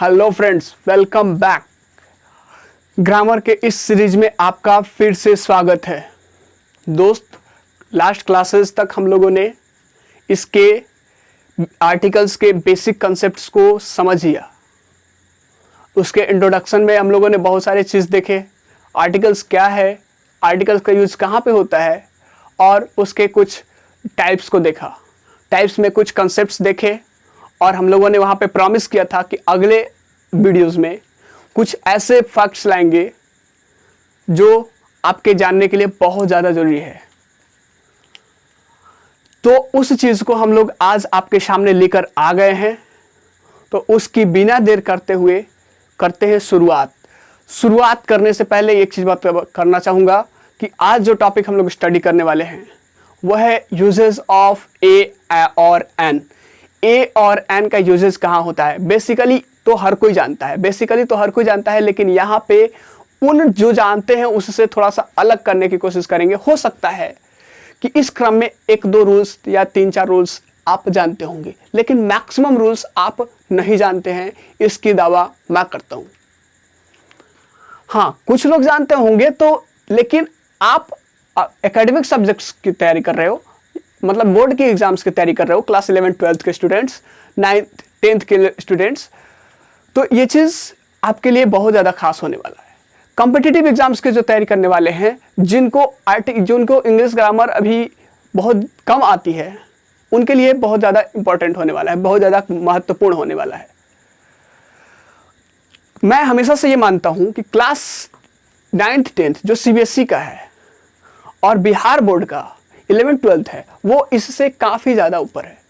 Hello friends, welcome back. Grammar के इस series में आपका फिर से स्वागत है। दोस्त, लास्ट क्लासेस तक हम लोगों ने इसके आर्टिकल्स के बेसिक कंसेप्ट्स को समझ लिया। उसके इंट्रोडक्शन में हम लोगों ने बहुत सारे चीज़ देखे। आर्टिकल्स क्या है, आर्टिकल्स का यूज़ कहाँ पे होता है, और उसके कुछ टाइप्स को देखा। टाइप्स में कुछ कंसेप्ट्स देखे, और हम लोगों ने वहाँ पे प्रॉमिस किया था कि अगले वीडियोस में कुछ ऐसे फैक्ट्स लाएंगे जो आपके जानने के लिए बहुत ज़्यादा ज़रूरी है। तो उस चीज़ को हम लोग आज आपके सामने लेकर आ गए हैं। तो उसकी बिना देर करते हुए करते हैं शुरुआत। शुरुआत करने से पहले एक चीज़ बात करना चाहूँगा कि आज जो टॉपिक हम लोग स्टडी करने वाले हैं वह है यूजेस ऑफ ए और एन। ए और एन का यूजेस कहाँ होता है? बेसिकली तो हर कोई जानता है, लेकिन यहाँ पे उन जो जानते हैं उससे थोड़ा सा अलग करने की कोशिश करेंगे। हो सकता है कि इस क्रम में एक दो रूल्स या तीन चार रूल्स आप जानते होंगे, लेकिन मैक्सिमम रूल्स आप नहीं जानते हैं, इसकी दावा मैं करता हूँ। हाँ, कुछ लोग जानते होंगे तो, लेकिन आप एकेडमिक सब्जेक्ट्स की तैयारी कर रहे हो, मतलब बोर्ड की एग्जाम्स की तैयारी कर रहे हो, क्लास 11-12 के स्टूडेंट्स, 9th-10th के स्टूडेंट्स, तो ये चीज़ आपके लिए बहुत ज़्यादा खास होने वाला है। कॉम्पिटिटिव एग्जाम्स के जो तैयारी करने वाले हैं, जिनको इंग्लिश ग्रामर अभी बहुत कम आती है, उनके लिए बहुत ज़्यादा इंपॉर्टेंट होने वाला है, बहुत ज़्यादा महत्वपूर्ण होने वाला है। मैं हमेशा से ये मानता हूँ कि क्लास 9th-10th जो CBSE का है और बिहार बोर्ड का 11th-12th है, वो इससे काफ़ी ज़्यादा ऊपर है।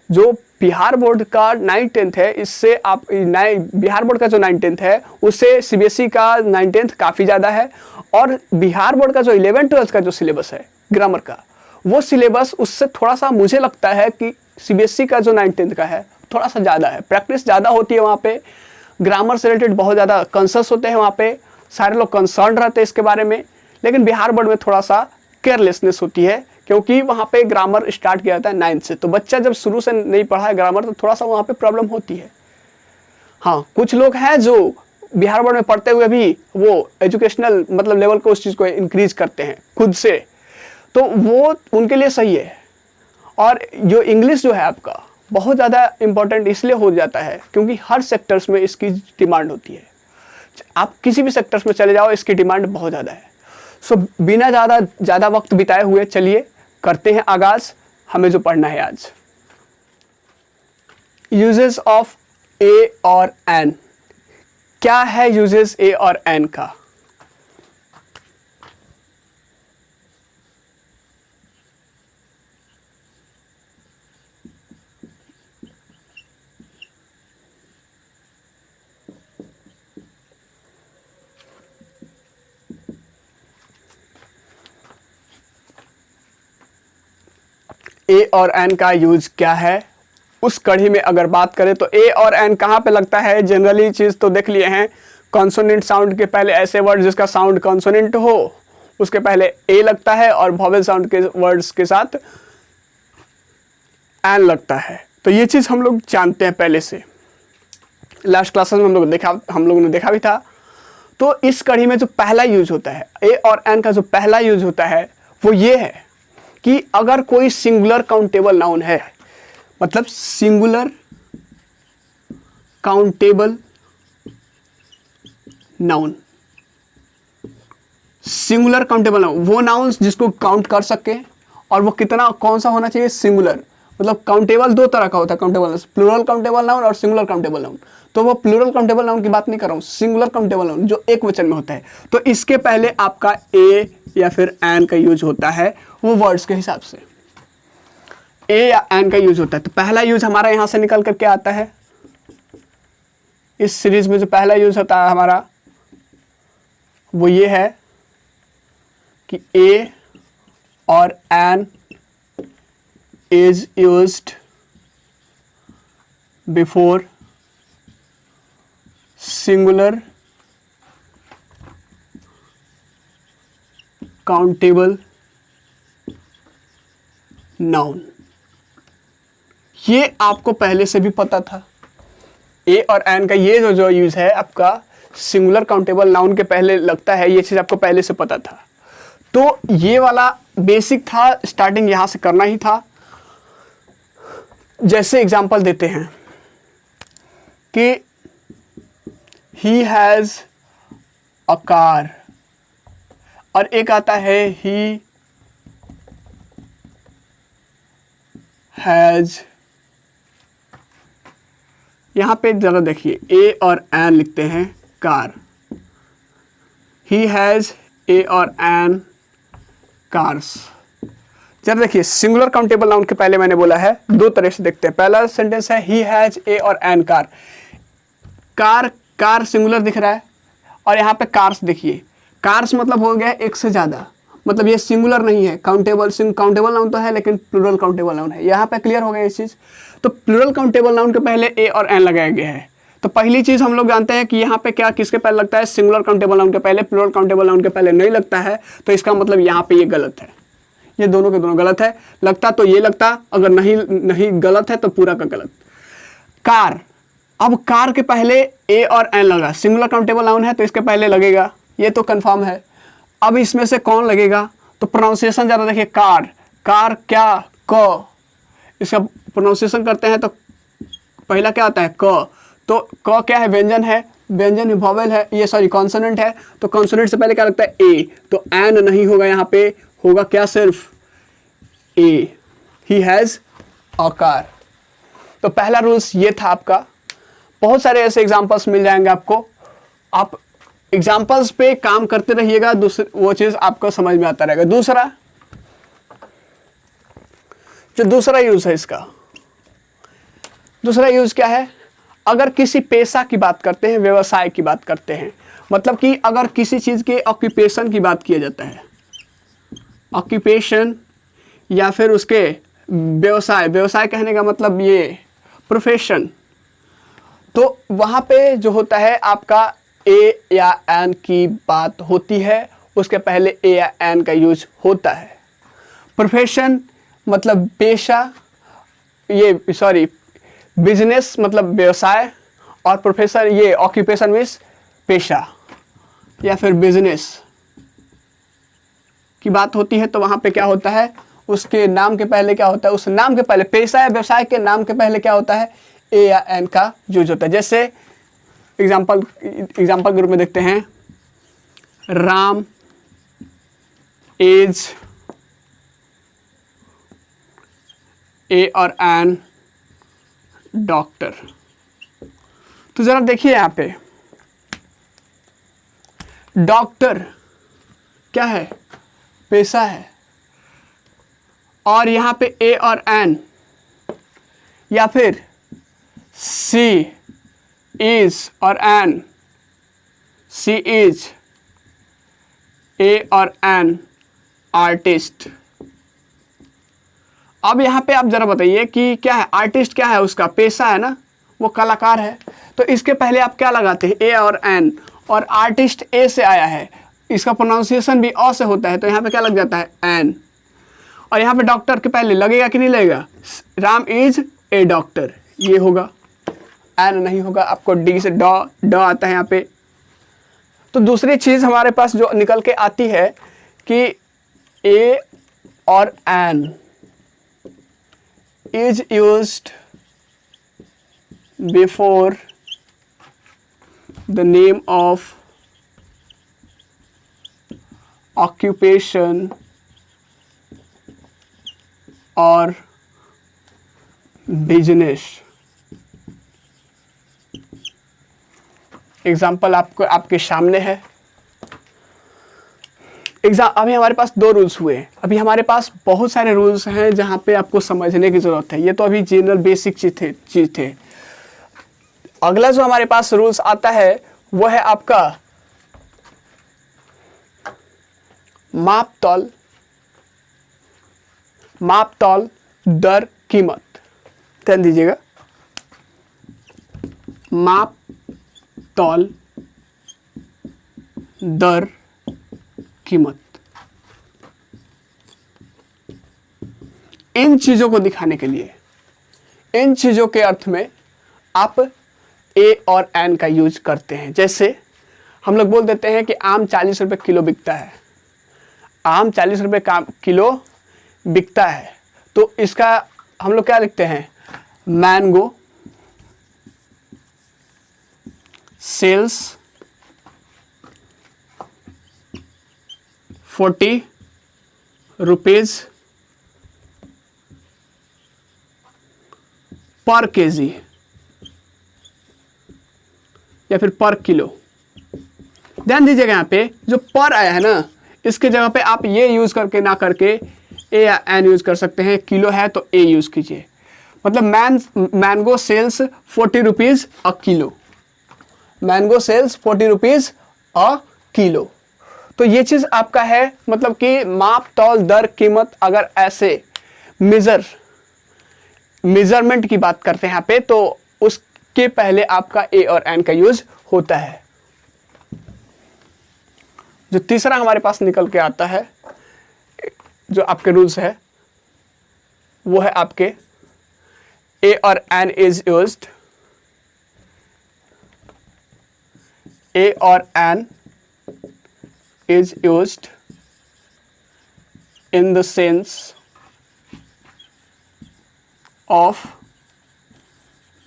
जो बिहार बोर्ड का 9th-10th है, इससे आप बिहार बोर्ड का जो 9th-10th है उससे CBSE का 9th-10th काफ़ी ज़्यादा है। और बिहार बोर्ड का जो 11th-12th का जो सिलेबस है ग्रामर का, वो सिलेबस उससे थोड़ा सा मुझे लगता है कि CBSE का जो 9th-10th का है थोड़ा सा ज़्यादा है। प्रैक्टिस ज़्यादा होती है वहाँ पे, ग्रामर से रिलेटेड बहुत ज़्यादा कंसर्स होते हैं वहाँ पे, सारे लोग कंसर्न रहते हैं इसके बारे में। लेकिन बिहार बोर्ड में थोड़ा सा केयरलेसनेस होती है, क्योंकि वहाँ पे ग्रामर स्टार्ट किया जाता है 9th से। तो बच्चा जब शुरू से नहीं पढ़ा है ग्रामर तो थोड़ा सा वहाँ पे प्रॉब्लम होती है। हाँ, कुछ लोग हैं जो बिहार बोर्ड में पढ़ते हुए भी वो एजुकेशनल मतलब लेवल को उस चीज़ को इंक्रीज करते हैं खुद से, तो वो उनके लिए सही है। और जो इंग्लिश जो है आपका बहुत ज़्यादा इंपॉर्टेंट इसलिए हो जाता है क्योंकि हर सेक्टर्स में इसकी डिमांड होती है। आप किसी भी सेक्टर्स में चले जाओ, इसकी डिमांड बहुत ज़्यादा है। सो बिना ज़्यादा वक्त बिताए हुए चलिए करते हैं आगाज हमें जो पढ़ना है आज। यूजेस ऑफ ए और एन। क्या है यूजेस ए और एन का? ए और एन का यूज क्या है, उस कड़ी में अगर बात करें तो ए और एन कहाँ पे लगता है? जनरली चीज़ तो देख लिए हैं, कॉन्सोनेंट साउंड के पहले ऐसे वर्ड जिसका साउंड कॉन्सोनेंट हो उसके पहले ए लगता है, और वॉवेल साउंड के वर्ड्स के साथ एन लगता है। तो ये चीज़ हम लोग जानते हैं पहले से, लास्ट क्लासेस में हम लोगों ने देखा भी था। तो इस कड़ी में जो पहला यूज होता है ए और एन का, जो पहला यूज होता है वो ये है कि अगर कोई सिंगुलर काउंटेबल नाउन है, मतलब singular countable noun, singular countable noun वो नाउन जिसको काउंट कर सके, और वो कितना कौन सा होना चाहिए? सिंगुलर। मतलब काउंटेबल दो तरह का होता है काउंटेबल, प्लूरल काउंटेबल नाउन और सिंगुलर काउंटेबल नाउन। तो वो प्लूरल काउंटेबल नाउन की बात नहीं कर रहा हूँ, सिंगुलर काउंटेबल नाउन जो एक वचन में होता है। तो इसके पहले आपका ए या फिर एन का यूज होता है, वो वर्ड्स के हिसाब से ए या एन का यूज होता है। तो पहला यूज हमारा यहां से निकल करके आता है, इस सीरीज में जो पहला यूज होता है हमारा वो ये है कि ए और an is used before singular countable noun. ये आपको पहले से भी पता था, ए और एन का ये जो यूज है आपका सिंगुलर काउंटेबल नाउन के पहले लगता है, ये चीज आपको पहले से पता था। तो ये वाला बेसिक था, स्टार्टिंग यहां से करना ही था। जैसे एग्जांपल देते हैं कि ही हैज अ कार, और एक आता है ही हैज, यहां पे जरा देखिए ए और एन लिखते हैं कार, ही हैज ए और एन कार्स। जरा देखिए सिंगुलर काउंटेबल नाउन के पहले मैंने बोला है दो तरह से देखते हैं। पहला सेंटेंस है ही हैज ए और an car, car car singular दिख रहा है, और यहाँ पे कार्स देखिए, कार्स मतलब हो गया एक से ज़्यादा, मतलब ये सिंगुलर नहीं है, काउंटेबल नाउन तो है लेकिन प्लूरल काउंटेबल नाउन है। यहाँ पे क्लियर हो गया इस चीज़। तो प्लूरल काउंटेबल नाउन के पहले ए और एन लगाया गया है। तो पहली चीज़ हम लोग जानते हैं कि यहाँ पे क्या किसके पहले लगता है, सिंगुलर काउंटेबल नाउन के पहले, प्लूरल काउंटेबल नाउन के पहले नहीं लगता है। तो इसका मतलब यहाँ पे ये गलत है, ये दोनों के दोनों गलत है। लगता तो ये लगता, अगर नहीं गलत है तो पूरा का गलत। कार, अब कार के पहले ए और एन लगा, सिंगुलर काउंटेबल नाउन है तो इसके पहले लगेगा, ये तो कंफर्म है। अब इसमें से कौन लगेगा, तो प्रोनाउंसिएशन ज़रा देखिए, कार कार क्या क, इसका प्रोनाउंसिएशन करते हैं तो पहला क्या आता है क, तो क क्या है, व्यंजन है, व्यंजन वॉवेल है, ये सॉरी कॉन्सोनेंट है, तो कॉन्सोनेंट से पहले क्या लगता है ए, तो एन नहीं होगा, यहाँ पे होगा क्या, सिर्फ ए, ही हैज़ अ कार। तो पहला रूल्स ये था आपका। बहुत सारे ऐसे एग्जांपल्स मिल जाएंगे आपको, आप एग्जांपल्स पे काम करते रहिएगा, वो चीज़ आपको समझ में आता रहेगा। दूसरा जो दूसरा यूज है इसका, दूसरा यूज क्या है, अगर किसी पेशा की बात करते हैं, व्यवसाय की बात करते हैं, मतलब कि अगर किसी चीज़ के ऑक्यूपेशन की बात किया जाता है, ऑक्यूपेशन या फिर उसके व्यवसाय, व्यवसाय कहने का मतलब ये प्रोफेशन, तो वहाँ पे जो होता है आपका ए या एन की बात होती है, उसके पहले ए या एन का यूज होता है। प्रोफेशन मतलब पेशा, ये सॉरी बिजनेस मतलब व्यवसाय, और प्रोफेशन ये ऑक्यूपेशन मीन्स पेशा या फिर बिजनेस की बात होती है, तो वहाँ पे क्या होता है, उसके नाम के पहले क्या होता है, उस नाम के पहले, पेशा या व्यवसाय के नाम के पहले क्या होता है, ए या एन का यूज होता है। जैसे एग्जाम्पल के रूप में देखते हैं, राम इज ए और एन डॉक्टर। तो जरा देखिए यहाँ पे डॉक्टर क्या है, पेशा है, और यहाँ पे ए और एन, या फिर सी इज और एन, सी इज ए और एन आर्टिस्ट। अब यहाँ पे आप जरा बताइए कि क्या है, आर्टिस्ट क्या है, उसका पेशा है ना, वो कलाकार है, तो इसके पहले आप क्या लगाते हैं, ए और एन, और आर्टिस्ट ए से आया है, इसका प्रोनाउंसिएशन भी अ से होता है, तो यहाँ पे क्या लग जाता है, एन। और यहाँ पे डॉक्टर के पहले लगेगा कि नहीं लगेगा, राम इज ए डॉक्टर, ये होगा, एन नहीं होगा, आपको डी से ड आता है यहाँ पे। तो दूसरी चीज़ हमारे पास जो निकल के आती है कि ए और an is used before the name of occupation or business। Example आपको आपके सामने है। अभी हमारे पास दो रूल्स हुए, अभी हमारे पास बहुत सारे रूल्स हैं जहाँ पे आपको समझने की ज़रूरत है। ये तो अभी जनरल बेसिक चीज़ थे। अगला जो हमारे पास रूल्स आता है वो है आपका माप तौल दर कीमत। ध्यान दीजिएगा, माप तौल दर कीमत। इन चीजों को दिखाने के लिए, इन चीजों के अर्थ में आप ए और एन का यूज करते हैं। जैसे हम लोग बोल देते हैं कि आम 40 रुपये किलो बिकता है, आम 40 रुपये का किलो बिकता है, तो इसका हम लोग क्या लिखते हैं, mango sells 40 rupees per KG या फिर पर किलो। ध्यान दीजिएगा यहाँ पे जो पर आया है ना, इसके जगह पे आप ये यूज करके ना करके ए या एन यूज कर सकते हैं। किलो है तो ए यूज कीजिए। मतलब mango sells 40 rupees a kilo, mango sells 40 rupees a kilo. तो ये चीज आपका है, मतलब कि माप तौल दर कीमत, अगर ऐसे मेजरमेंट की बात करते हैं यहाँ पे, तो उसके पहले आपका ए और एन का यूज होता है। जो तीसरा हमारे पास निकल के आता है, जो आपके रूल्स है, वो है आपके ए और एन इज यूज्ड, ए और an is used in the sense of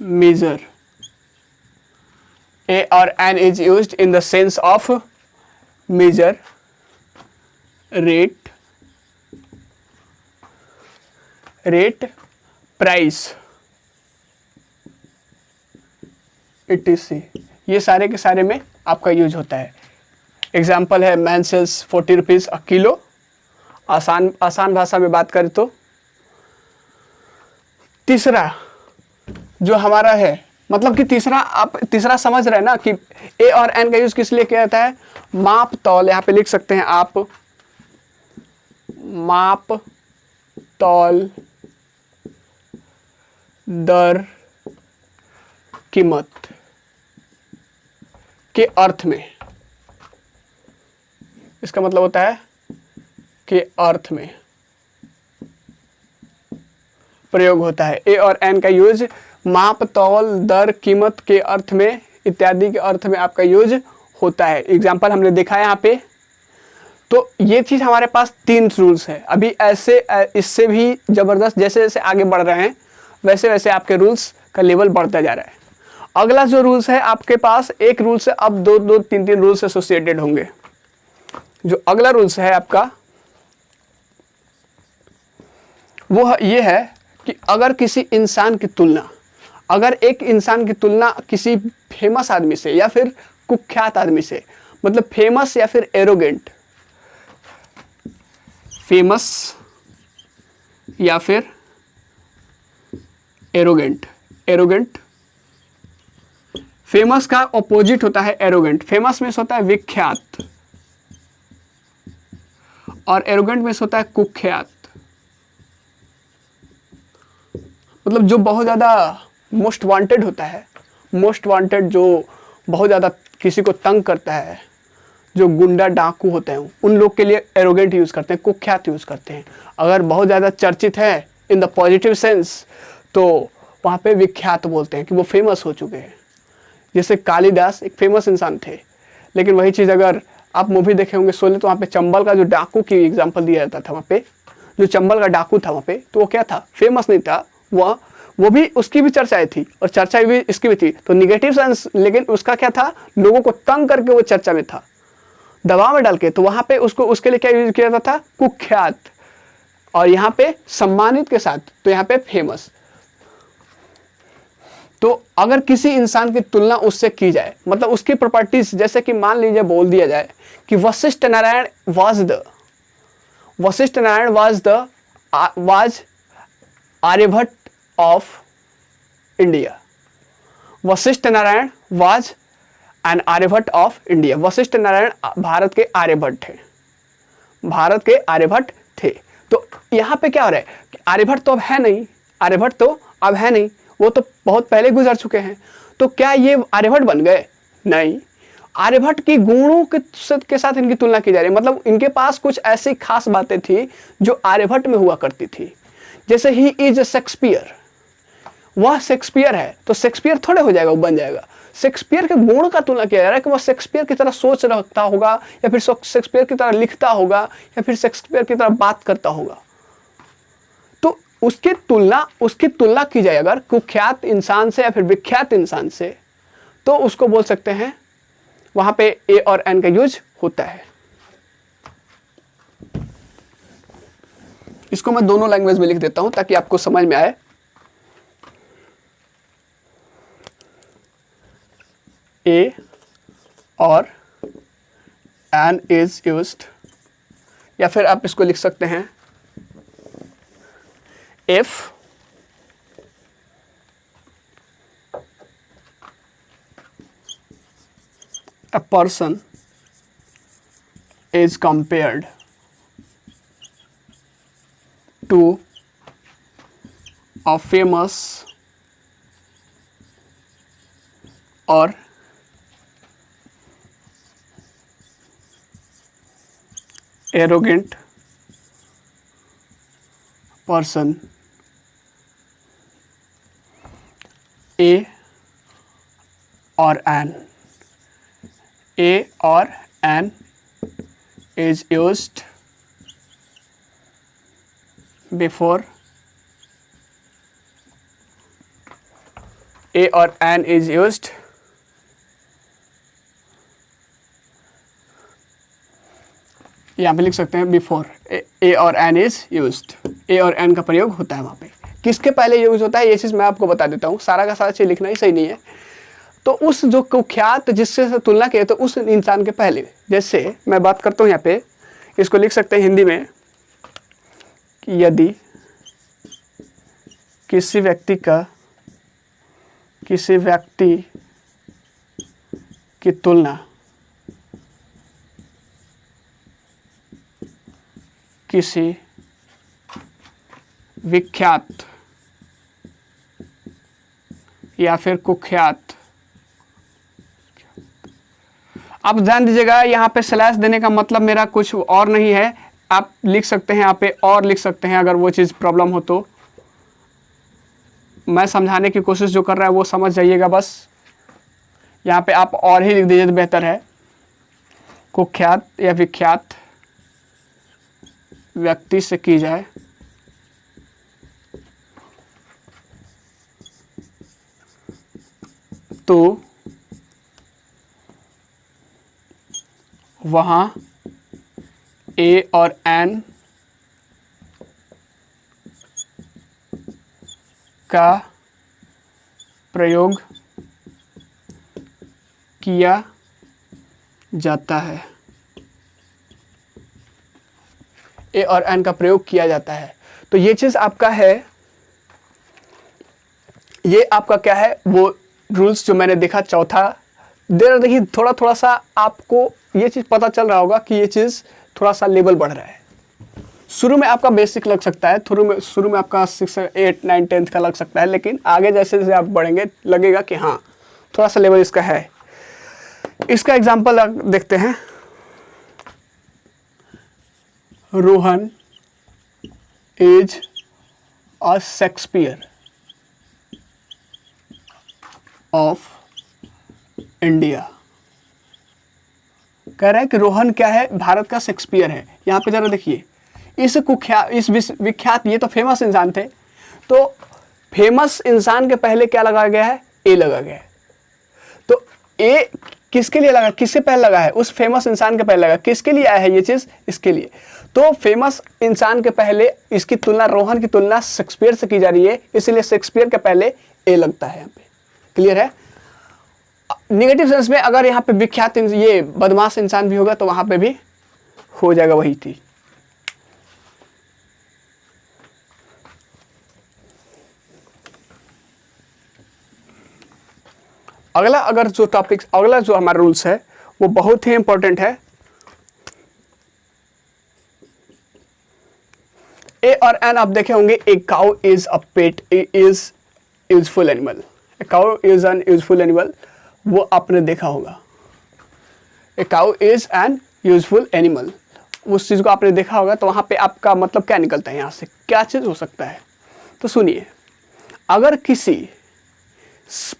measure. A or N is used in the sense of measure, rate, price, etc. ये सारे के सारे में आपका यूज होता है। एग्जाम्पल है man sells 40 rupees a kilo. आसान भाषा में बात करें तो तीसरा जो हमारा है, मतलब कि तीसरा समझ रहे हैं ना कि ए और एन का यूज किस लिए किया जाता है, माप तौल। यहाँ पे लिख सकते हैं आप, माप तौल दर कीमत के अर्थ में। इसका मतलब होता है कि अर्थ में प्रयोग होता है। ए और एन का यूज माप तौल दर कीमत के अर्थ में इत्यादि के अर्थ में आपका यूज होता है। एग्जाम्पल हमने देखा है यहाँ पे। तो ये चीज हमारे पास 3 रूल्स है। अभी ऐसे इससे भी जबरदस्त जैसे जैसे आगे बढ़ रहे हैं वैसे वैसे आपके रूल्स का लेवल बढ़ता जा रहा है। अगला जो रूल्स है आपके पास, एक रूल से अब 2-2, 3-3 रूल्स एसोसिएटेड होंगे। जो अगला रूल्स है आपका वो ये है कि अगर किसी इंसान की तुलना, अगर एक इंसान की तुलना किसी फेमस आदमी से या फिर कुख्यात आदमी से, मतलब फेमस या फिर एरोगेंट, फेमस या फिर एरोगेंट, फेमस का ऑपोजिट होता है एरोगेंट। फेमस में होता है विख्यात और एरोगेंट में होता है कुख्यात। मतलब जो बहुत ज़्यादा मोस्ट वांटेड होता है, मोस्ट वांटेड जो बहुत ज़्यादा किसी को तंग करता है, जो गुंडा डाकू होते हैं, उन लोग के लिए एरोगेंट यूज़ करते हैं, कुख्यात यूज़ करते हैं। अगर बहुत ज़्यादा चर्चित है इन द पॉजिटिव सेंस तो वहाँ पे विख्यात बोलते हैं कि वो फेमस हो चुके हैं। जैसे कालिदास एक फेमस इंसान थे, लेकिन वही चीज़ अगर आप मूवी देखे होंगे शोले, तो वहाँ पे चंबल का जो डाकू की एग्जांपल दिया जाता था, वहाँ पे जो चंबल का डाकू था वहाँ पे, तो वो क्या था, फेमस नहीं था, वो भी उसकी भी चर्चाएं थी और चर्चा भी इसकी भी थी, तो निगेटिव सेंस, लेकिन उसका क्या था, लोगों को तंग करके वो चर्चा में था, दबाव में डाल के। तो वहाँ पे उसको उसके लिए क्या यूज किया जाता था, कुख्यात, और यहाँ पे सम्मानित के साथ, तो यहाँ पे फेमस। तो अगर किसी इंसान की तुलना उससे की जाए, मतलब उसकी प्रॉपर्टीज, जैसे कि मान लीजिए बोल दिया जाए कि Vashishtha Narayan was Aryabhatta of India. Vashishtha Narayan was an Aryabhatta of India. Vashishtha Narayan Bharat के आर्यभट्ट थे, भारत के आर्यभट्ट थे। तो यहाँ पे क्या हो रहा है कि आर्यभट्ट तो अब है नहीं, आर्यभट्ट तो अब है नहीं, वो तो बहुत पहले गुजर चुके हैं। तो क्या ये आर्यभट्ट बन गए? नहीं, आर्यभट्ट की गुणों के साथ इनकी तुलना की जा रही है। मतलब इनके पास कुछ ऐसी खास बातें थी जो आर्यभट्ट में हुआ करती थी। जैसे ही इज शेक्सपियर, वह शेक्सपियर है, तो शेक्सपियर थोड़े हो जाएगा, वो बन जाएगा। शेक्सपियर के गुण का तुलना किया जा रहा है कि वह शेक्सपियर की तरह सोच रखता होगा, या फिर शेक्सपियर की तरह लिखता होगा, या फिर शेक्सपियर की तरह बात करता होगा। तो उसकी तुलना की जाए अगर कुख्यात इंसान से या फिर विख्यात इंसान से, तो उसको बोल सकते हैं, वहां पे ए और एन का यूज होता है। इसको मैं दोनों लैंग्वेज में लिख देता हूं ताकि आपको समझ में आए। ए और एन इज यूज्ड, या फिर आप इसको लिख सकते हैं if a person is compared to a famous or arrogant person, A or an, A or an is used before, A or an is used यहाँ पे लिख सकते हैं बिफोर ए और एन इज यूज्ड। ए और एन का प्रयोग होता है वहाँ पे। किसके पहले यूज होता है ये चीज़ मैं आपको बता देता हूँ, सारा का सारा चीज़ लिखना ही सही नहीं है। तो उस जो कुख्यात जिससे तुलना किए तो उस इंसान के पहले, जैसे मैं बात करता हूँ यहाँ पे, इसको लिख सकते हैं हिंदी में कि यदि किसी व्यक्ति की तुलना किसी विख्यात या फिर कुख्यात, आप ध्यान दीजिएगा यहाँ पे स्लैश देने का मतलब मेरा कुछ और नहीं है। आप लिख सकते हैं यहाँ पे और लिख सकते हैं, अगर वो चीज़ प्रॉब्लम हो तो। मैं समझाने की कोशिश जो कर रहा है वो समझ जाइएगा बस। यहाँ पे आप और ही लिख दीजिए तो बेहतर है। कुख्यात या विख्यात व्यक्ति से की जाए तो वहाँ ए और एन का प्रयोग किया जाता है। ए और एन का प्रयोग किया जाता है। तो ये चीज़ आपका है, ये आपका क्या है वो रूल्स जो मैंने देखा चौथा। देखिए थोड़ा थोड़ा सा आपको ये चीज़ पता चल रहा होगा कि ये चीज़ थोड़ा सा लेवल बढ़ रहा है। शुरू में आपका बेसिक लग सकता है, शुरू में आपका 6, 8, 9, 10 का लग सकता है, लेकिन आगे जैसे जैसे आप बढ़ेंगे लगेगा कि हाँ थोड़ा सा लेवल इसका है। इसका एग्जाम्पल देखते हैं। Rohan is a Shakespeare of India. कह रहा है कि रोहन क्या है, भारत का शेक्सपियर है। यहाँ पे जरा देखिए, इस विख्यात, ये तो फेमस इंसान थे, तो फेमस इंसान के पहले क्या लगा गया है, ए लगा गया है। तो ए किसके लिए लगा, किससे पहले लगा है, उस फेमस इंसान के पहले लगा। किसके लिए आया है ये चीज़, इसके लिए। तो फेमस इंसान के पहले इसकी तुलना, रोहन की तुलना शेक्सपियर से की जा रही है, इसलिए शेक्सपियर के पहले ए लगता है यहाँ पे। क्लियर है। नेगेटिव सेंस में अगर यहाँ पे विख्यात ये बदमाश इंसान भी होगा तो वहां पे भी हो जाएगा वही चीज। अगला जो हमारा रूल्स है वो बहुत ही इंपॉर्टेंट है। ए और एन आप देखे होंगे। ए cow is a pet, is useful animal. A cow is an useful animal, वो आपने देखा होगा। ए cow is an useful animal, उस चीज़ को आपने देखा होगा। तो वहाँ पे आपका मतलब क्या निकलता है, यहाँ से क्या चीज़ हो सकता है। तो सुनिए, अगर किसी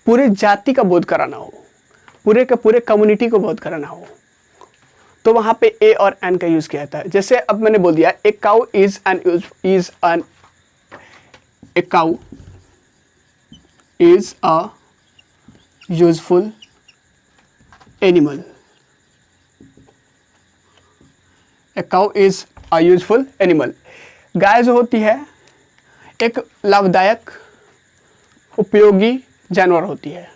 पूरी जाति का बोध कराना हो, पूरे के पूरे कम्युनिटी को बोध कराना हो, तो वहां पे ए और एन का यूज किया जाता है। जैसे अब मैंने बोल दिया a cow is a cow is a useful animal. A cow is a useful animal. गाय जो होती है एक लाभदायक उपयोगी जानवर होती है।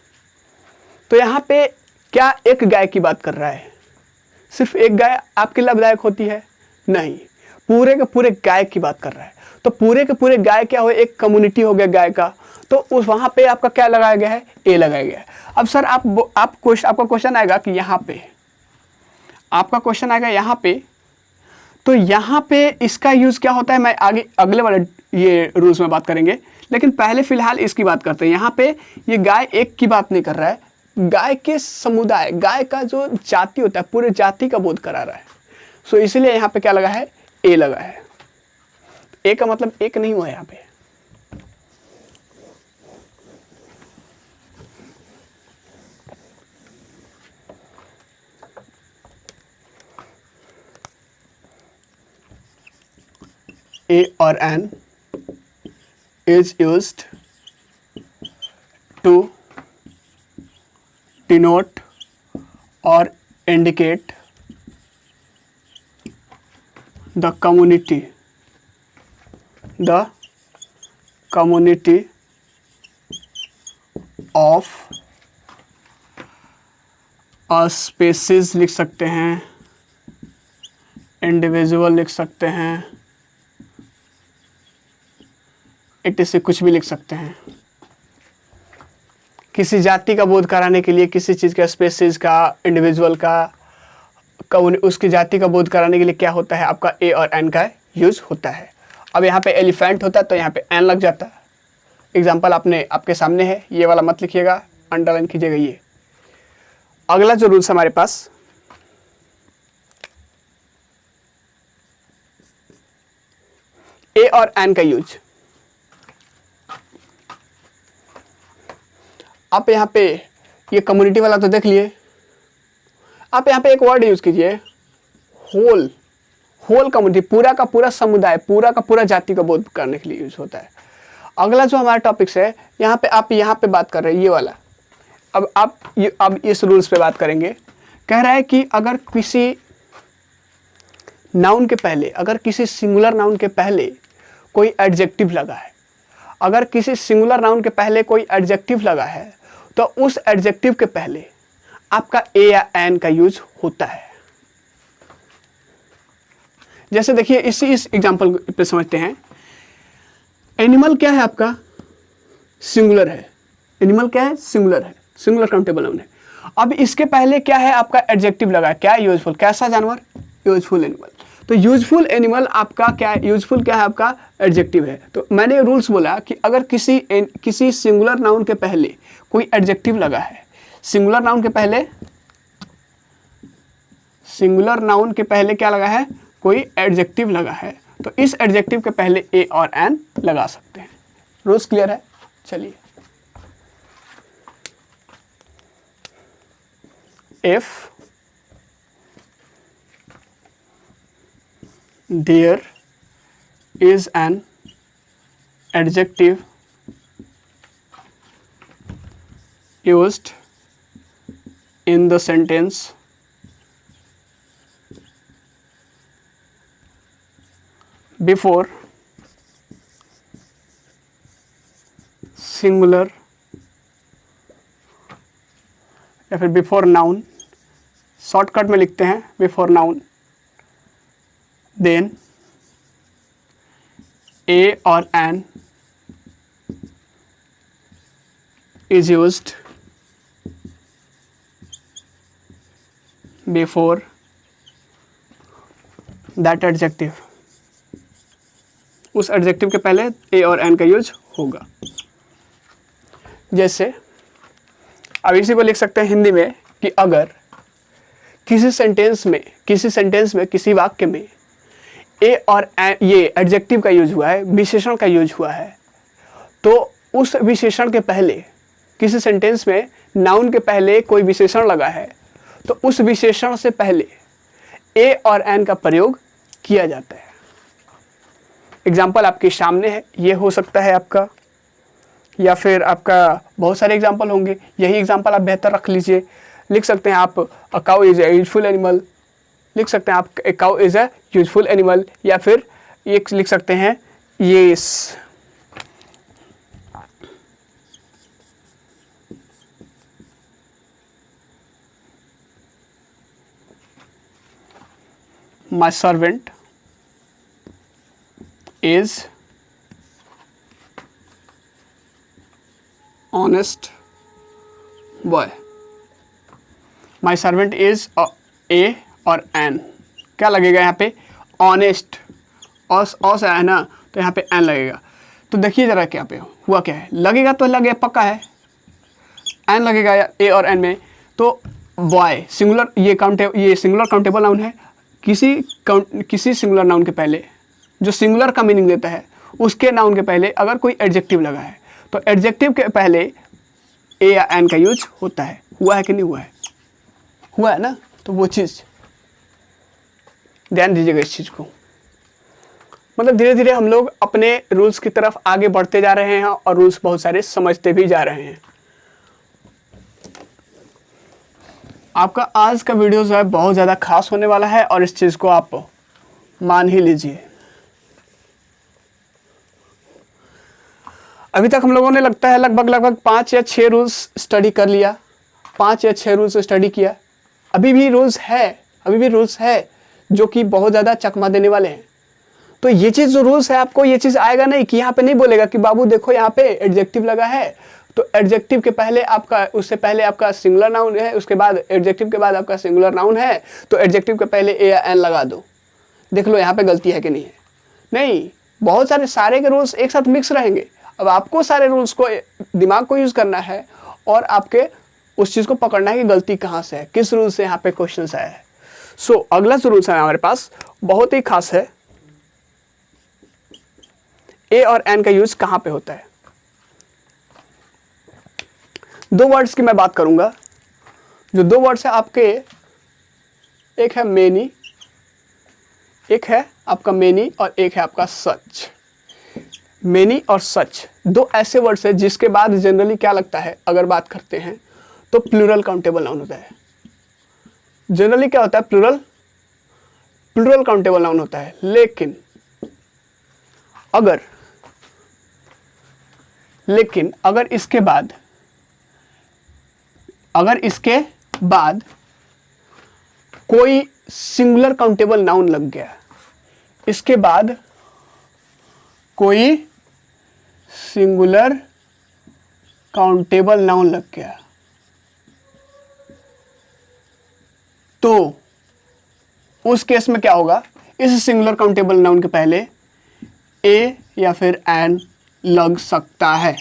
तो यहाँ पे क्या एक गाय की बात कर रहा है? सिर्फ एक गाय आपके लाभदायक होती है? नहीं, पूरे के पूरे गाय की बात कर रहा है। तो पूरे के पूरे गाय क्या हो, एक कम्युनिटी हो गया गाय का, तो उस वहाँ पे आपका क्या लगाया गया है? ए लगाया गया है। अब सर आपका क्वेश्चन आएगा कि यहाँ पे, आपका क्वेश्चन आएगा यहाँ पे, तो यहाँ पे इसका यूज़ क्या होता है मैं आगे अगले वाले ये रूल्स में बात करेंगे, लेकिन पहले फिलहाल इसकी बात करते हैं। यहाँ पे ये गाय एक की बात नहीं कर रहा है, गाय के समुदाय, गाय का जो जाति होता है पूरे जाति का बोध करा रहा है। सो इसलिए यहाँ पे क्या लगा है? ए लगा है। ए का मतलब एक नहीं हुआ यहाँ पे। A or an is used to denote or indicate the community of a species लिख सकते हैं, इंडिविजुअल लिख सकते हैं, से कुछ भी लिख सकते हैं। किसी जाति का बोध कराने के लिए, किसी चीज़ का, स्पेसीज का, इंडिविजुअल का, उसकी जाति का बोध कराने के लिए क्या होता है? आपका ए और एन का यूज होता है। अब यहाँ पे एलिफेंट होता है तो यहाँ पे एन लग जाता है। एग्जाम्पल आपके सामने है, ये वाला मत लिखिएगा, अंडरलाइन कीजिएगा ये। अगला जो रूल्स हमारे पास, ए और एन का यूज। आप यहाँ पे ये कम्युनिटी वाला तो देख लिए, आप यहाँ पे एक वर्ड यूज कीजिए, होल कम्युनिटी, पूरा का पूरा समुदाय, पूरा का पूरा जाति का बोध करने के लिए यूज होता है। अगला जो हमारा टॉपिक्स है, यहाँ पे आप यहाँ पे बात कर रहे हैं ये वाला। अब इस रूल्स पे बात करेंगे। कह रहा है कि अगर किसी नाउन के पहले, अगर किसी सिंगुलर नाउन के पहले कोई एडजेक्टिव लगा है, अगर किसी सिंगुलर नाउन के पहले कोई एडजेक्टिव लगा है, तो उस एडजेक्टिव के पहले आपका ए या एन का यूज होता है। जैसे देखिए इस एग्जांपल पे समझते हैं। एनिमल क्या है आपका? सिंगुलर है। एनिमल क्या है? सिंगुलर है, सिंगुलर काउंटेबल नाउन है। अब इसके पहले क्या है? आपका एडजेक्टिव लगा है, क्या? यूजफुल। कैसा जानवर? Useful animal. तो यूजफुल एनिमल आपका क्या है? यूजफुल क्या है? आपका एडजेक्टिव है। तो मैंने रूल्स बोला कि अगर किसी सिंगुलर नाउन के पहले कोई एडजेक्टिव लगा है, सिंगुलर नाउन के पहले क्या लगा है? कोई एडजेक्टिव लगा है, तो इस एडजेक्टिव के पहले ए और एन लगा सकते हैं। रूल्स क्लियर है? चलिए, if there is an adjective used in the sentence before singular या फिर बिफोर नाउन, शॉर्टकट में लिखते हैं before noun, then a or an is used before that adjective। उस एडजेक्टिव के पहले ए और एन का यूज होगा। जैसे अब इसी को लिख सकते हैं हिंदी में कि अगर किसी सेंटेंस में किसी वाक्य में ए और ये एडजेक्टिव का यूज हुआ है, विशेषण का यूज हुआ है, तो उस विशेषण के पहले, किसी सेंटेंस में नाउन के पहले कोई विशेषण लगा है तो उस विशेषण से पहले ए और एन का प्रयोग किया जाता है। एग्जाम्पल आपके सामने है, ये हो सकता है आपका, या फिर आपका बहुत सारे एग्जाम्पल होंगे। यही एग्जाम्पल आप बेहतर रख लीजिए। लिख सकते हैं आप a cow is A useful animal, लिख सकते हैं आप ए cow is a useful animal, या फिर ये लिख सकते हैं yes my servant is honest boy। my servant is a और एन, क्या लगेगा यहाँ पे? ऑनेस्ट, ऑस है ना, तो यहाँ पे एन लगेगा। तो देखिए जरा क्या पे हुआ क्या है, लगेगा तो लगे पक्का है, एन लगेगा ए और एन में। तो बॉय सिंगुलर, ये सिंगुलर काउंटेबल नाउन है। किसी सिंगुलर नाउन के पहले, जो सिंगुलर का मीनिंग देता है, उसके नाउन के पहले अगर कोई एडजेक्टिव लगा है तो एडजेक्टिव के पहले ए या एन का यूज होता है। हुआ है कि नहीं हुआ है? हुआ है ना। तो वो चीज़ ध्यान दीजिएगा इस चीज़ को। मतलब धीरे धीरे हम लोग अपने रूल्स की तरफ आगे बढ़ते जा रहे हैं और रूल्स बहुत सारे समझते भी जा रहे हैं। आपका आज का वीडियो जो है बहुत ज़्यादा खास होने वाला है और इस चीज़ को आप मान ही लीजिए। अभी तक हम लोगों ने लगता है लगभग 5 या 6 रूल्स स्टडी कर लिया, 5 या 6 रूल्स स्टडी किया। अभी भी रूल्स है जो कि बहुत ज़्यादा चकमा देने वाले हैं। तो ये चीज़ जो रूल्स है, आपको ये चीज़ आएगा नहीं कि यहाँ पे नहीं बोलेगा कि बाबू देखो यहाँ पे एडजेक्टिव लगा है, तो एडजेक्टिव के पहले आपका, उससे पहले आपका सिंगुलर नाउन है, उसके बाद एडजेक्टिव के बाद आपका सिंगुलर नाउन है, तो एडजेक्टिव के पहले ए या एन लगा दो। देख लो यहाँ पे गलती है कि नहीं है। नहीं, बहुत सारे के रूल्स एक साथ मिक्स रहेंगे। अब आपको सारे रूल्स को, दिमाग को यूज़ करना है और आपके उस चीज़ को पकड़ना है कि गलती कहाँ से है, किस रूल से यहाँ पे क्वेश्चन आया है। सो अगला जो रूल्स है हमारे पास बहुत ही खास है। ए और एन का यूज कहाँ पे होता है? 2 वर्ड्स की मैं बात करूंगा। जो 2 वर्ड्स है आपके, एक है मेनी, एक है आपका मेनी और एक है आपका सच। मेनी और सच 2 ऐसे वर्ड्स है जिसके बाद जनरली क्या लगता है, अगर बात करते हैं तो प्लूरल काउंटेबल नाउन होता है। जनरली क्या होता है? प्लूरल काउंटेबल नाउन होता है। लेकिन अगर इसके बाद कोई सिंगुलर काउंटेबल नाउन लग गया, इसके बाद कोई सिंगुलर काउंटेबल नाउन लग गया, तो उस केस में क्या होगा? इस सिंगुलर काउंटेबल नाउन के पहले ए या फिर एन लग सकता है।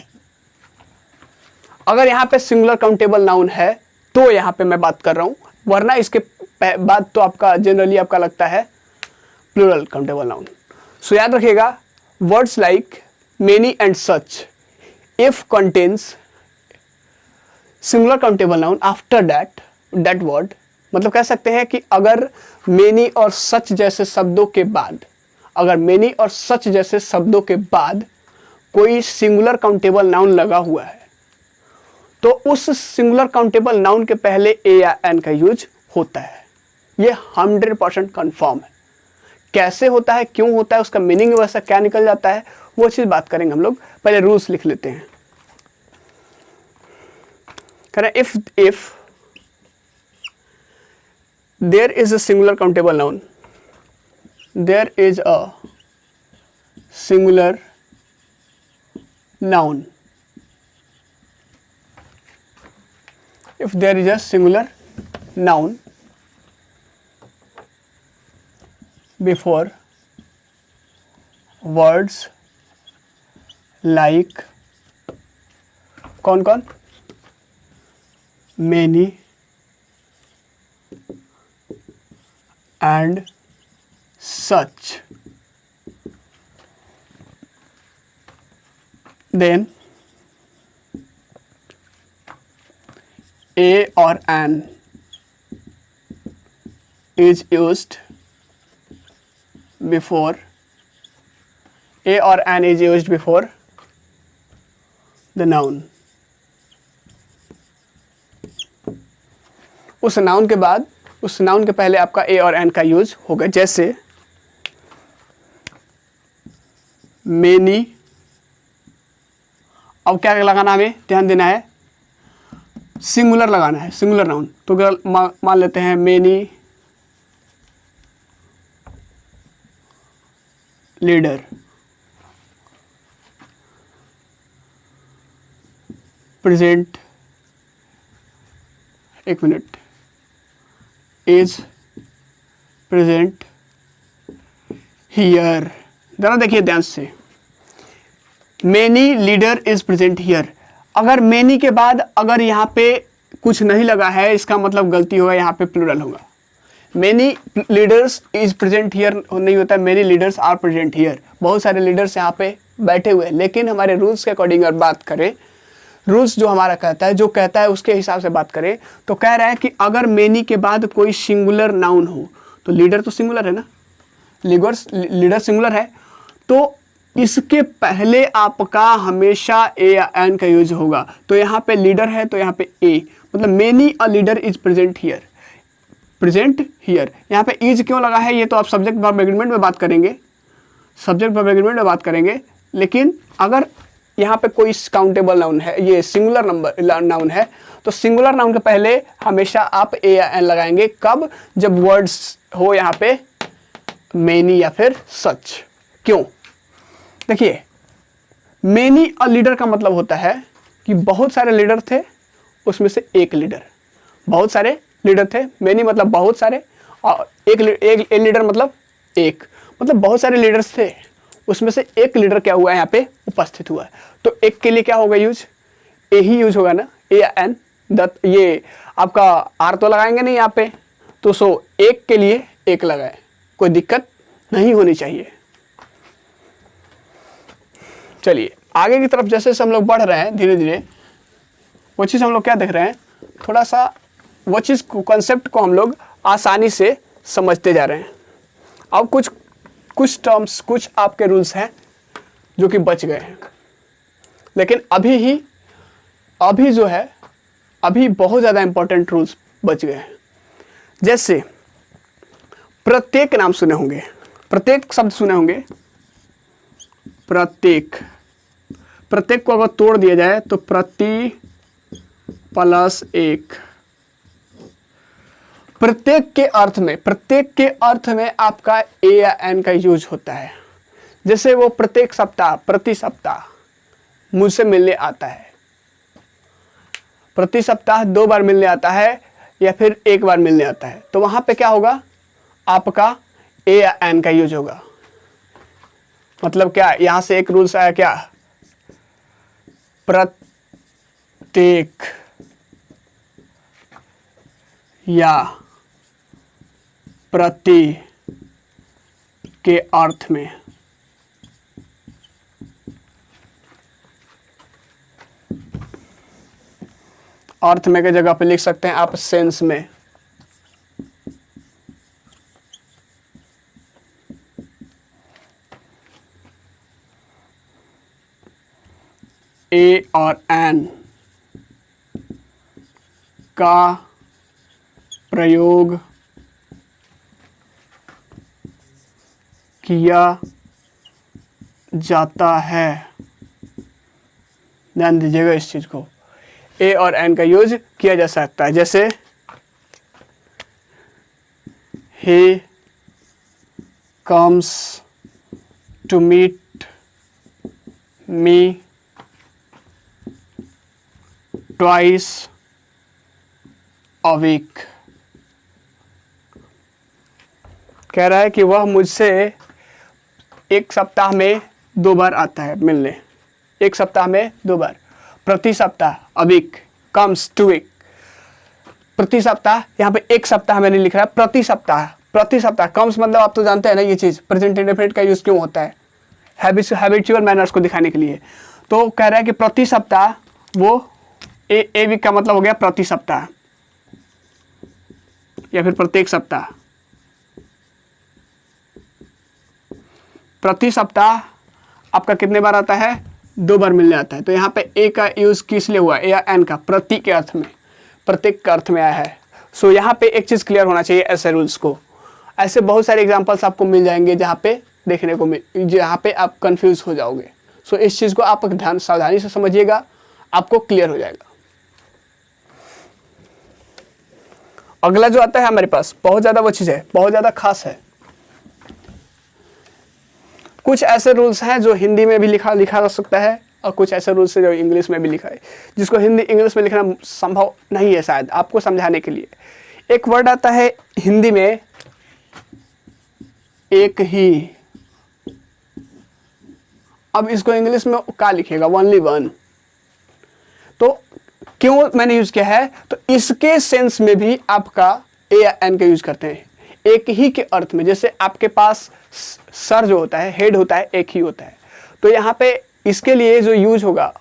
अगर यहाँ पे सिंगुलर काउंटेबल नाउन है तो यहाँ पे मैं बात कर रहा हूँ, वरना इसके बाद तो आपका जनरली आपका लगता है प्लूरल काउंटेबल नाउन। सो याद रखिएगा, words like many and such if contains singular countable noun after that word, मतलब कह सकते हैं कि अगर मेनी और सच जैसे शब्दों के बाद कोई सिंगुलर काउंटेबल नाउन लगा हुआ है तो उस सिंगुलर काउंटेबल नाउन के पहले ए या एन का यूज होता है। ये 100% कंफर्म है। कैसे होता है, क्यों होता है, उसका मीनिंग वैसा क्या निकल जाता है, वो चीज बात करेंगे हम लोग। पहले रूल्स लिख लेते हैं। If there is a singular countable noun, there is a singular noun. If there is a singular noun before words like कौन many and such, then a और an is used before, a और an is used before the noun. उस noun के बाद, उस noun के पहले आपका ए और एन का यूज होगा। जैसे मेनी, अब क्या लगाना हमें ध्यान देना है, सिंगुलर लगाना है, सिंगुलर नाउन। तो मान लेते हैं मेनी लीडर, प्रेजेंट, एक मिनट, इज प्रेजेंट हियर। जरा देखिए ध्यान से, many leader is present here. अगर मेनी के बाद अगर यहाँ पे कुछ नहीं लगा है, इसका मतलब गलती होगा, यहाँ पे प्लूरल होगा। Many leaders is present here नहीं होता, many leaders are present here. बहुत सारे लीडर्स यहाँ पे बैठे हुए हैं, लेकिन हमारे रूल्स के अकॉर्डिंग अगर बात करें, रूल्स जो हमारा कहता है, जो कहता है उसके हिसाब से बात करें, तो कह रहा है कि अगर मेनी के बाद कोई सिंगुलर नाउन हो, तो लीडर तो सिंगुलर है ना, लीडर सिंगुलर है, तो इसके पहले आपका हमेशा ए या एन का यूज होगा। तो यहाँ पे लीडर है तो यहाँ पे ए, मतलब many a leader is present here, present here. यहाँ पे इज क्यों लगा है, ये तो आप सब्जेक्ट वर्ब एग्रीमेंट में बात करेंगे, सब्जेक्ट वर्ब एग्रीमेंट में बात करेंगे। लेकिन अगर यहाँ पे कोई काउंटेबल नाउन है, ये सिंगुलर नाउन है, तो सिंगुलर नाउन के पहले हमेशा आप ए या एन लगाएंगे। कब? जब वर्ड्स हो यहाँ पे मेनी या फिर सच। क्यों? देखिए, मेनी अ लीडर का मतलब होता है कि बहुत सारे लीडर थे, उसमें से एक लीडर, बहुत सारे लीडर थे, मेनी मतलब बहुत सारे, और एक लीडर मतलब एक, मतलब बहुत सारे लीडर्स थे, उसमें से एक लीडर क्या हुआ है यहाँ पे उपस्थित हुआ है। तो एक के लिए क्या होगा यूज, ए ही यूज होगा ना, ए या एन। ये आपका आर तो लगाएंगे नहीं यहाँ पे, तो सो एक के लिए एक लगाए, कोई दिक्कत नहीं होनी चाहिए। चलिए आगे की तरफ जैसे हम लोग बढ़ रहे हैं धीरे धीरे, वो चीज़ हम लोग क्या देख रहे हैं, थोड़ा सा वो चीज़ कॉन्सेप्ट को हम लोग आसानी से समझते जा रहे हैं। अब कुछ टर्म्स, कुछ आपके रूल्स हैं जो कि बच गए हैं, लेकिन अभी जो है, अभी बहुत ज़्यादा इंपॉर्टेंट रूल्स बच गए हैं। जैसे प्रत्येक नाम सुने होंगे, प्रत्येक शब्द सुने होंगे, प्रत्येक को अगर तोड़ दिया जाए तो प्रति प्लस एक, प्रत्येक के अर्थ में आपका ए या एन का यूज होता है। जैसे वो प्रत्येक सप्ताह, प्रति सप्ताह मुझसे मिलने आता है, प्रति सप्ताह 2 बार मिलने आता है या फिर 1 बार मिलने आता है, तो वहां पे क्या होगा, आपका ए या एन का यूज होगा। मतलब क्या, यहां से एक रूल्स आया क्या, प्रत्येक या प्रति के अर्थ में। अर्थ में की जगह पे लिख सकते हैं आप सेंस में। ए और एन का प्रयोग किया जाता है। ध्यान दीजिएगा इस चीज को, ए और एन का यूज किया जा सकता है। जैसे he comes to meet me twice a week। कह रहा है कि वह मुझसे एक सप्ताह में 2 बार आता है मिलने, एक सप्ताह में 2 बार। प्रति सप्ताह, a week, comes to week, प्रति सप्ताह। यहाँ पे एक सप्ताह मैंने लिख रहा है, प्रति सप्ताह, प्रति सप्ताह। कम्स मतलब आप तो जानते हैं ना ये चीज़, प्रेजेंट इंडेफिनिट का यूज क्यों होता है, हैबिचुअल मैनर्स को दिखाने के लिए। तो कह रहा है कि प्रति सप्ताह, वो ए वीक का मतलब हो गया प्रति सप्ताह। या फिर प्रत्येक सप्ताह। प्रति सप्ताह आपका कितने बार आता है? 2 बार मिल जाता है। तो यहाँ पे ए का यूज किस लिए हुआ? ए या एन का? प्रति के अर्थ में, प्रत्येक के अर्थ में आया है। सो यहाँ पे एक चीज क्लियर होना चाहिए ऐसे रूल्स को। ऐसे बहुत सारे एग्जांपल्स आपको मिल जाएंगे जहाँ पे देखने को जहाँ पे आप कंफ्यूज हो जाओगे। सो इस चीज को आप ध्यान सावधानी से समझिएगा, आपको क्लियर हो जाएगा। अगला जो आता है हमारे पास बहुत ज्यादा वो चीज है, बहुत ज्यादा खास है। कुछ ऐसे रूल्स हैं जो हिंदी में भी लिखा जा सकता है और कुछ ऐसे रूल्स है जो इंग्लिश में भी लिखा है, जिसको हिंदी इंग्लिश में लिखना संभव नहीं है शायद आपको समझाने के लिए। एक वर्ड आता है हिंदी में एक ही, अब इसको इंग्लिश में क्या लिखेगा? Only one. तो क्यों मैंने यूज किया है? तो इसके सेंस में भी आपका ए या एन का यूज करते हैं, एक ही के अर्थ में। जैसे आपके पास सर जो होता है, हेड होता है, एक ही होता है। तो यहाँ पे इसके लिए जो यूज होगा,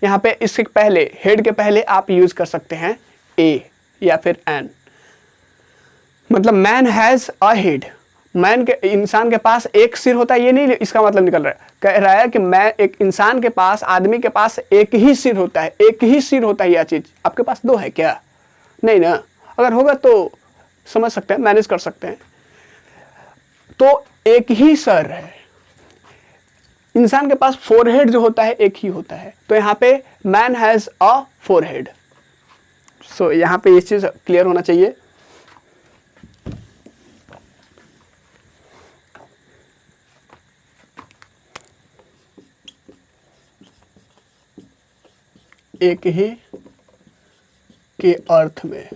यहाँ पे इसके पहले, हेड के पहले आप यूज कर सकते हैं ए या फिर एन। मतलब man has a head, man के इंसान के पास एक सिर होता है, ये नहीं इसका मतलब निकल रहा है। कह रहा है कि मैं एक इंसान के पास, आदमी के पास एक ही सिर होता है, एक ही सिर होता है। यह चीज आपके पास 2 है क्या? नहीं ना। अगर होगा तो समझ सकते हैं, मैनेज कर सकते हैं। तो एक ही सर है, इंसान के पास फोरहेड जो होता है एक ही होता है। तो यहाँ पे मैन हैज अ फोरहेड। सो यहाँ पे ये चीज क्लियर होना चाहिए। एक ही के अर्थ में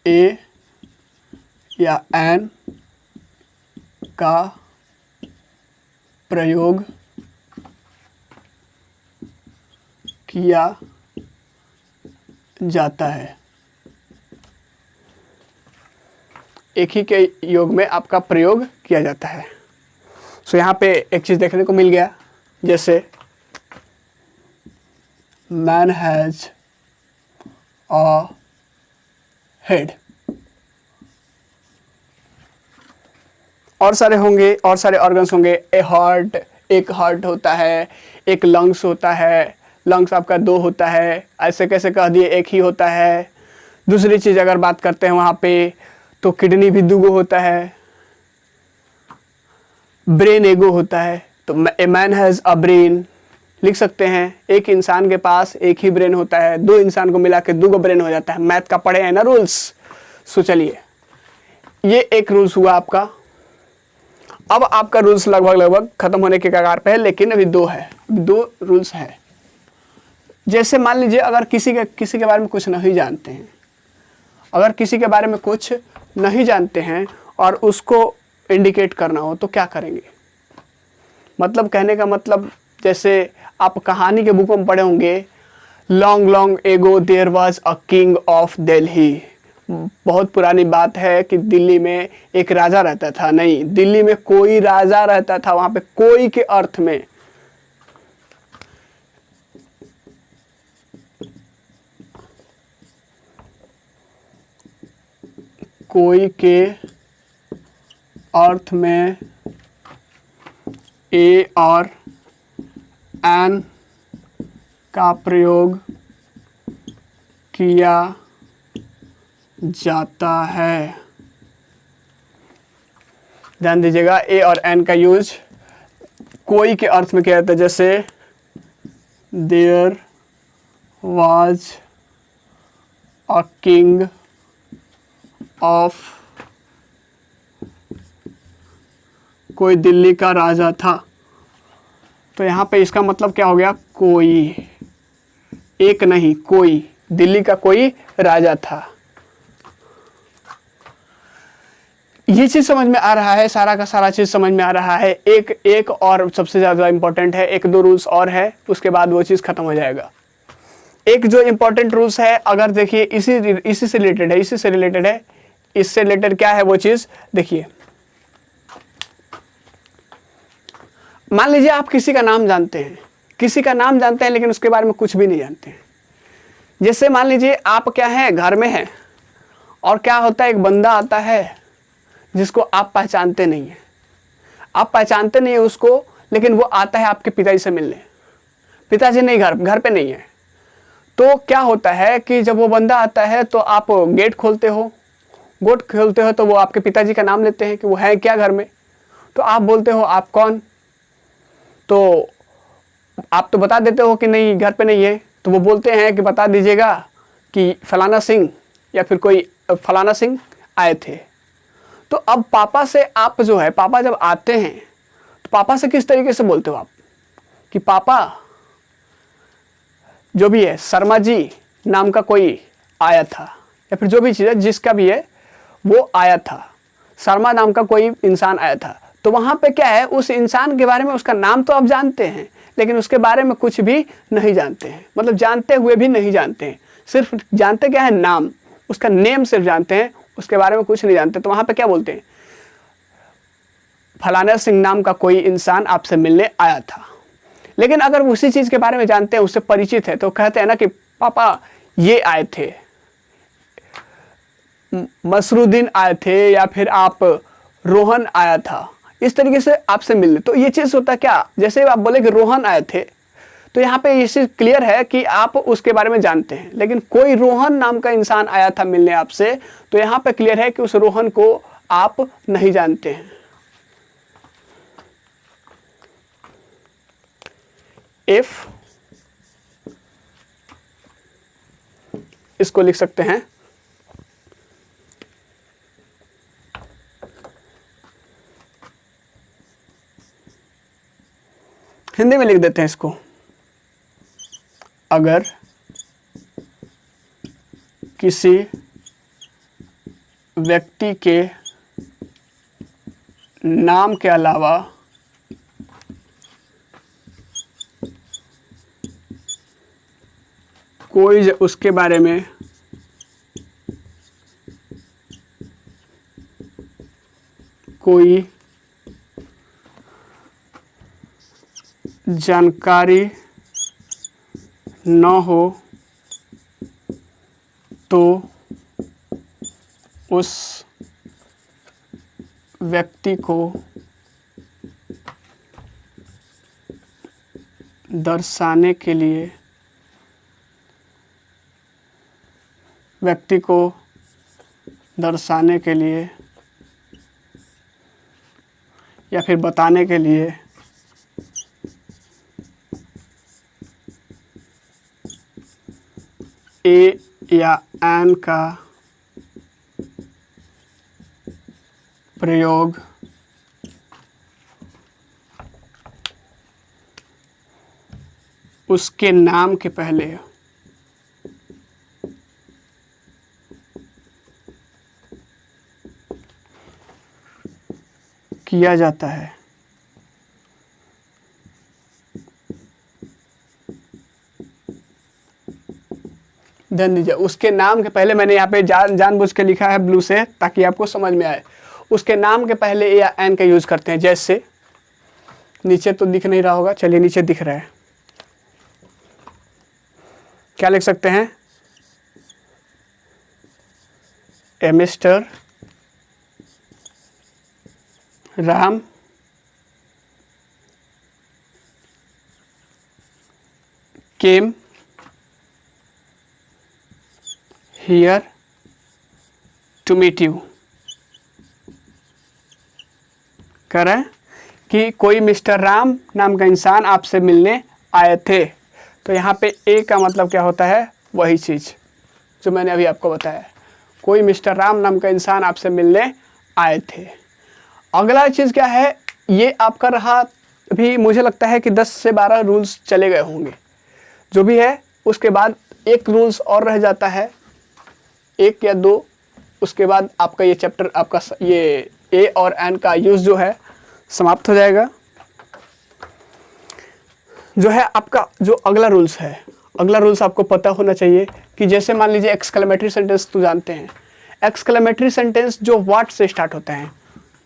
ए या एन का प्रयोग किया जाता है। एक ही के योग में आपका प्रयोग किया जाता है। सो यहाँ पे एक चीज देखने को मिल गया, जैसे मैन हैज अ हेड। और सारे होंगे, और सारे ऑर्गन्स होंगे। ए हार्ट, एक हार्ट होता है, एक लंग्स होता है, लंग्स आपका 2 होता है। ऐसे कैसे कह दिए एक ही होता है। दूसरी चीज अगर बात करते हैं वहां पे, तो किडनी भी 2 होता है, ब्रेन एगो होता है। तो a man has a brain लिख सकते हैं। एक इंसान के पास एक ही ब्रेन होता है, 2 इंसान को मिला के 2 ब्रेन हो जाता है। मैथ का पढ़े हैं ना रूल्स। सो चलिए, ये एक रूल्स हुआ आपका। अब आपका रूल्स लगभग खत्म होने के कगार पे है, लेकिन अभी 2 है, 2 रूल्स है। जैसे मान लीजिए अगर किसी के बारे में कुछ नहीं जानते हैं, अगर किसी के बारे में कुछ नहीं जानते हैं और उसको इंडिकेट करना हो तो क्या करेंगे? मतलब कहने का मतलब, जैसे आप कहानी के बुक में पढ़े होंगे, long long ago there was a king of Delhi. बहुत पुरानी बात है कि दिल्ली में एक राजा रहता था। नहीं, दिल्ली में कोई राजा रहता था। वहां पे कोई के अर्थ में कोई के अर्थ में ए और एन का प्रयोग किया जाता है। ध्यान दीजिएगा, ए और एन का यूज कोई के अर्थ में किया जाता है। जैसे there was a king of, कोई दिल्ली का राजा था। तो यहाँ पे इसका मतलब क्या हो गया? कोई, एक नहीं, कोई, दिल्ली का कोई राजा था। ये चीज समझ में आ रहा है, सारा का सारा चीज समझ में आ रहा है। एक और सबसे ज्यादा इंपॉर्टेंट है, 1-2 रूल्स और है, उसके बाद वो चीज खत्म हो जाएगा। एक जो इंपॉर्टेंट रूल्स है, अगर देखिए इसी से रिलेटेड है, इससे रिलेटेड क्या है वो चीज देखिए। मान लीजिए आप किसी का नाम जानते हैं, लेकिन उसके बारे में कुछ भी नहीं जानते हैं। जैसे मान लीजिए आप क्या है, घर में हैं और क्या होता है, एक बंदा आता है जिसको आप पहचानते नहीं है, आप पहचानते नहीं है उसको, लेकिन वो आता है आपके पिताजी से मिलने। पिताजी नहीं, घर पे नहीं है। तो क्या होता है कि जब वो बंदा आता है तो आप गेट खोलते हो तो वो आपके पिताजी का नाम लेते हैं कि वो है क्या घर में। तो आप बोलते हो आप कौन, तो आप तो बता देते हो कि नहीं घर पे नहीं है। तो वो बोलते हैं कि बता दीजिएगा कि फलाना सिंह या फिर कोई फलाना सिंह आए थे। तो अब पापा से आप जो है, पापा जब आते हैं तो पापा से किस तरीके से बोलते हो आप कि पापा जो भी है, शर्मा जी नाम का कोई आया था, या फिर जो भी चीज़ है जिसका भी है वो आया था, शर्मा नाम का कोई इंसान आया था। तो वहाँ पे क्या है, उस इंसान के बारे में, उसका नाम तो आप जानते हैं लेकिन उसके बारे में कुछ भी नहीं जानते हैं, मतलब जानते हुए भी नहीं जानते हैं, सिर्फ जानते क्या है, नाम, उसका नेम सिर्फ जानते हैं, उसके बारे में कुछ नहीं जानते। तो वहाँ पे क्या बोलते हैं, फलाना सिंह नाम का कोई इंसान आपसे मिलने आया था। लेकिन अगर उसी चीज़ के बारे में जानते हैं, उससे परिचित है, तो कहते हैं ना कि पापा ये आए थे, मसरुद्दीन आए थे, या फिर आप रोहन आया था, इस तरीके से आपसे मिलने। तो ये चीज़ होता क्या, जैसे आप बोले कि रोहन आए थे, तो यहाँ पे ये चीज़ क्लियर है कि आप उसके बारे में जानते हैं, लेकिन कोई रोहन नाम का इंसान आया था मिलने आपसे, तो यहाँ पे क्लियर है कि उस रोहन को आप नहीं जानते हैं। इफ, इसको लिख सकते हैं हिंदी में लिख देते हैं इसको, अगर किसी व्यक्ति के नाम के अलावा कोई उसके बारे में कोई जानकारी न हो तो उस व्यक्ति को दर्शाने के लिए या फिर बताने के लिए ए या एन का प्रयोग उसके नाम के पहले किया जाता है। ध्यान दीजिए, उसके नाम के पहले, मैंने यहाँ पे जानबूझ के लिखा है ब्लू से ताकि आपको समझ में आए। उसके नाम के पहले ए या एन का यूज करते हैं। जैसे नीचे तो दिख नहीं रहा होगा, चलिए नीचे दिख रहा है, क्या लिख सकते हैं, a mister Ram came here to meet you. कह रहे हैं कि कोई मिस्टर राम नाम का इंसान आपसे मिलने आए थे। तो यहाँ पे ए का मतलब क्या होता है, वही चीज़ जो मैंने अभी आपको बताया, कोई मिस्टर राम नाम का इंसान आपसे मिलने आए थे। अगला चीज़ क्या है, ये आपका रहा, अभी मुझे लगता है कि 10 से 12 रूल्स चले गए होंगे जो भी है। उसके बाद एक रूल्स और रह जाता है, 1 या 2, उसके बाद आपका ये चैप्टर, आपका ये ए और एन का यूज़ जो है समाप्त हो जाएगा। जो है आपका जो अगला रूल्स है, अगला रूल्स आपको पता होना चाहिए कि जैसे मान लीजिए एक्सक्लेमेटरी सेंटेंस तो जानते हैं, एक्सक्लेमेटरी सेंटेंस जो व्हाट से स्टार्ट होते हैं,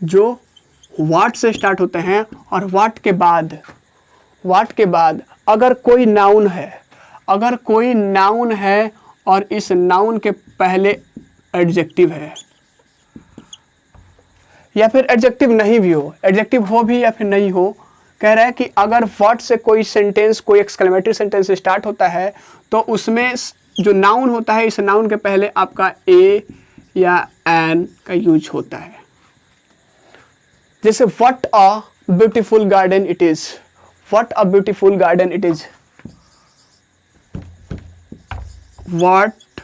जो व्हाट से स्टार्ट होते हैं, और व्हाट के बाद अगर कोई नाउन है, और इस नाउन के पहले एडजेक्टिव है, या फिर एडजेक्टिव नहीं भी हो, एडजेक्टिव हो भी या फिर नहीं हो। कह रहा है कि अगर व्हाट से कोई सेंटेंस, कोई एक्सक्लेमेटरी सेंटेंस स्टार्ट होता है तो उसमें जो नाउन होता है, इस नाउन के पहले आपका ए या एन का यूज होता है। जैसे what a beautiful garden it is, what a beautiful garden it is, what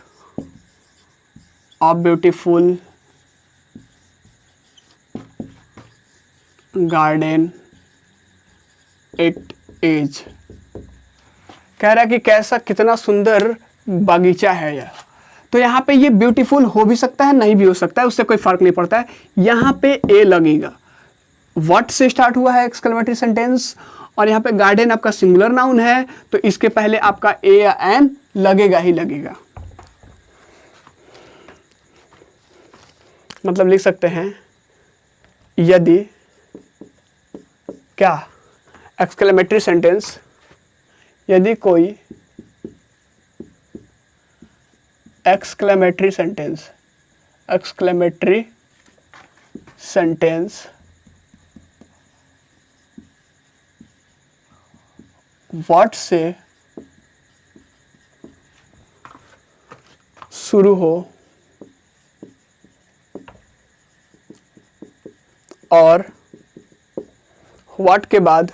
a beautiful garden it is. कह रहा है कि कैसा, कितना सुंदर बागीचा है यह। तो यहाँ पे ये ब्यूटीफुल हो भी सकता है, नहीं भी हो सकता है, उससे कोई फर्क नहीं पड़ता है। यहाँ पे ए लगेगा, व्हाट से स्टार्ट हुआ है एक्सक्लेमेटरी सेंटेंस, और यहाँ पे गार्डन आपका सिंगुलर नाउन है, तो इसके पहले आपका ए या एन लगेगा ही लगेगा। मतलब लिख सकते हैं, यदि क्या एक्सक्लेमेटरी सेंटेंस, यदि कोई exclamatory sentence, exclamatory sentence what से शुरू हो और व्हाट के बाद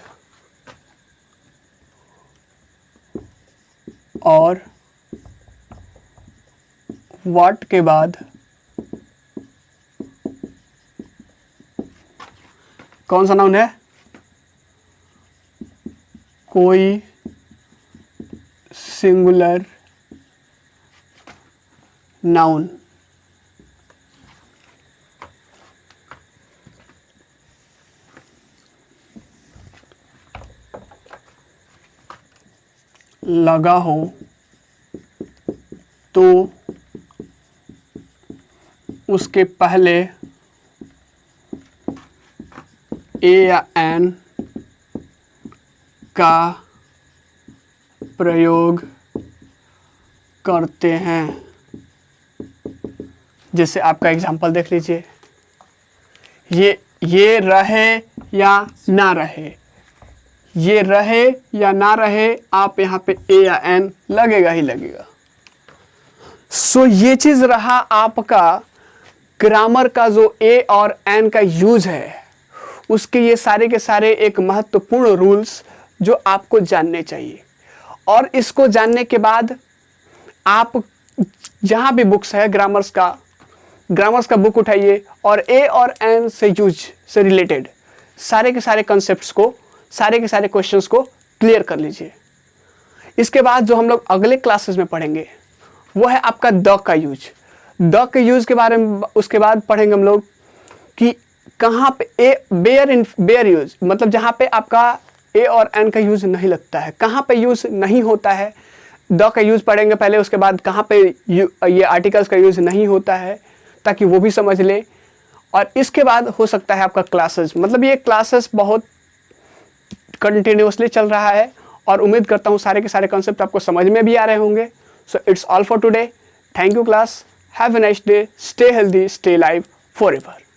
और व्हाट के बाद कौन सा नाउन है, कोई सिंगुलर नाउन। लगा हो तो उसके पहले ए या एन का प्रयोग करते हैं। जैसे आपका एग्जांपल देख लीजिए, ये रहे या ना रहे, ये रहे या ना रहे, आप यहाँ पे ए या एन लगेगा ही लगेगा। सो ये चीज रहा आपका ग्रामर का जो ए और एन का यूज है, उसके ये सारे के सारे एक महत्वपूर्ण रूल्स जो आपको जानने चाहिए। और इसको जानने के बाद आप जहाँ भी बुक्स है ग्रामर्स का बुक उठाइए और ए और एन से यूज से रिलेटेड सारे के सारे कॉन्सेप्ट्स को, सारे के सारे क्वेश्चंस को क्लियर कर लीजिए। इसके बाद जो हम लोग अगले क्लासेस में पढ़ेंगे वो है आपका द का यूज। द के यूज के बारे में उसके बाद पढ़ेंगे हम लोग कि कहाँ पे बेयर यूज, मतलब जहाँ पे आपका ए और एन का यूज नहीं लगता है, कहाँ पे यूज नहीं होता है। द का यूज पढ़ेंगे पहले, उसके बाद कहाँ पे ये आर्टिकल्स का यूज नहीं होता है, ताकि वो भी समझ ले। और इसके बाद हो सकता है आपका क्लासेस, मतलब ये क्लासेस बहुत कंटिन्यूसली चल रहा है और उम्मीद करता हूँ सारे के सारे कॉन्सेप्ट आपको समझ में भी आ रहे होंगे। So it's all for today. Thank you class, have a nice day, stay healthy, stay live forever.